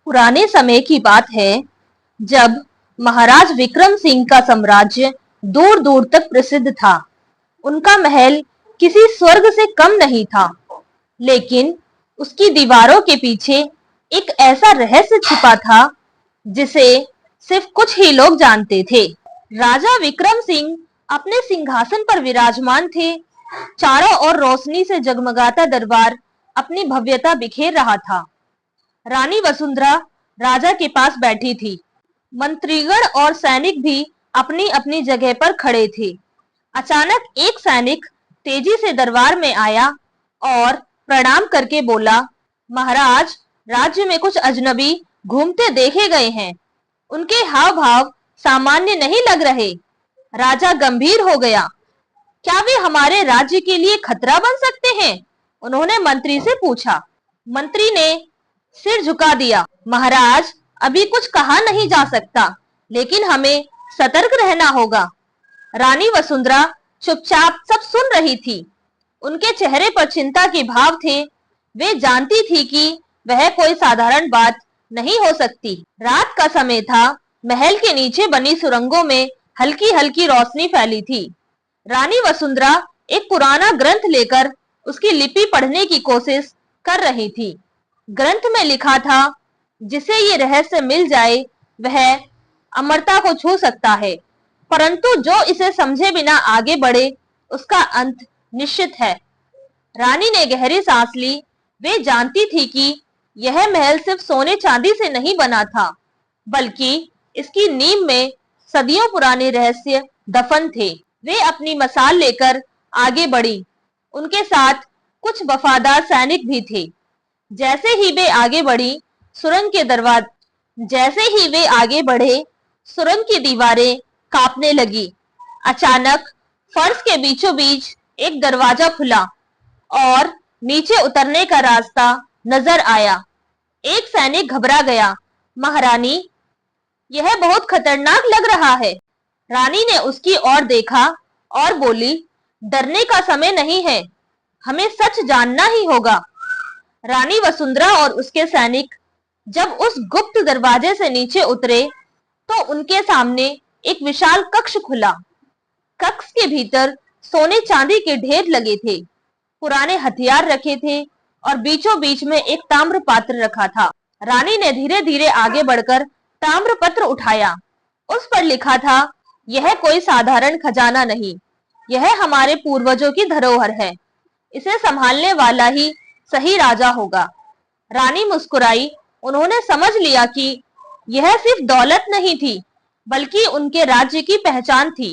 पुराने समय की बात है जब महाराज विक्रम सिंह का साम्राज्य दूर दूर तक प्रसिद्ध था। उनका महल किसी स्वर्ग से कम नहीं था, लेकिन उसकी दीवारों के पीछे एक ऐसा रहस्य छिपा था जिसे सिर्फ कुछ ही लोग जानते थे। राजा विक्रम सिंह अपने सिंहासन पर विराजमान थे। चारों ओर रोशनी से जगमगाता दरबार अपनी भव्यता बिखेर रहा था। रानी वसुंधरा राजा के पास बैठी थी। मंत्रीगण और सैनिक भी अपनी अपनी जगह पर खड़े थे। अचानक एक सैनिक तेजी से दरबार में आया और प्रणाम करके बोला, महाराज, राज्य में कुछ अजनबी घूमते देखे गए हैं। उनके हाव भाव सामान्य नहीं लग रहे। राजा गंभीर हो गया। क्या वे हमारे राज्य के लिए खतरा बन सकते हैं? उन्होंने मंत्री से पूछा। मंत्री ने सिर झुका दिया। महाराज, अभी कुछ कहा नहीं जा सकता, लेकिन हमें सतर्क रहना होगा। रानी वसुंधरा चुपचाप सब सुन रही थी। उनके चेहरे पर चिंता के भाव थे। वे जानती थी कि वह कोई साधारण बात नहीं हो सकती। रात का समय था। महल के नीचे बनी सुरंगों में हल्की हल्की रोशनी फैली थी। रानी वसुंधरा एक पुराना ग्रंथ लेकर उसकी लिपि पढ़ने की कोशिश कर रही थी। ग्रंथ में लिखा था, जिसे ये रहस्य मिल जाए वह अमरता को छू सकता है, परंतु जो इसे समझे बिना आगे बढ़े उसका अंत निश्चित है। रानी ने गहरी सांस ली। वे जानती थी कि यह महल सिर्फ सोने चांदी से नहीं बना था, बल्कि इसकी नींव में सदियों पुराने रहस्य दफन थे। वे अपनी मसाल लेकर आगे बढ़ी। उनके साथ कुछ वफादार सैनिक भी थे। जैसे ही वे आगे बढ़े, सुरंग की दीवारें कांपने लगी। अचानक फर्श के बीचों बीच एक दरवाजा खुला और नीचे उतरने का रास्ता नजर आया। एक सैनिक घबरा गया। महारानी, यह बहुत खतरनाक लग रहा है। रानी ने उसकी ओर देखा और बोली, डरने का समय नहीं है, हमें सच जानना ही होगा। रानी वसुंधरा और उसके सैनिक जब उस गुप्त दरवाजे से नीचे उतरे तो उनके सामने एक विशाल कक्ष खुला। कक्ष के भीतर सोने चांदी के ढेर लगे थे, पुराने हथियार रखे थे और बीचों बीच में एक ताम्र पात्र रखा था। रानी ने धीरे धीरे आगे बढ़कर ताम्र पत्र उठाया। उस पर लिखा था, यह कोई साधारण खजाना नहीं, यह हमारे पूर्वजों की धरोहर है। इसे संभालने वाला ही सही राजा होगा। रानी मुस्कुराई। उन्होंने समझ लिया कि यह सिर्फ दौलत नहीं थी, बल्कि उनके राज्य की पहचान थी।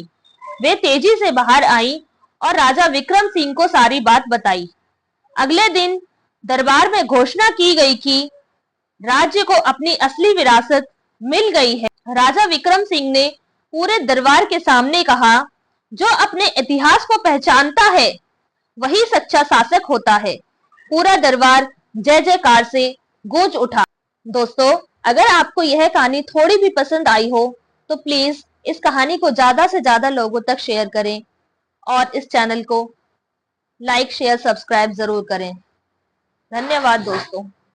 वे तेजी से बाहर आई और राजा विक्रम सिंह को सारी बात बताई। अगले दिन दरबार में घोषणा की गई कि राज्य को अपनी असली विरासत मिल गई है। राजा विक्रम सिंह ने पूरे दरबार के सामने कहा, जो अपने इतिहास को पहचानता है वही सच्चा शासक होता है। पूरा दरबार जय जयकार से गूंज उठा। दोस्तों, अगर आपको यह कहानी थोड़ी भी पसंद आई हो तो प्लीज इस कहानी को ज्यादा से ज्यादा लोगों तक शेयर करें और इस चैनल को लाइक, शेयर, सब्सक्राइब जरूर करें। धन्यवाद दोस्तों।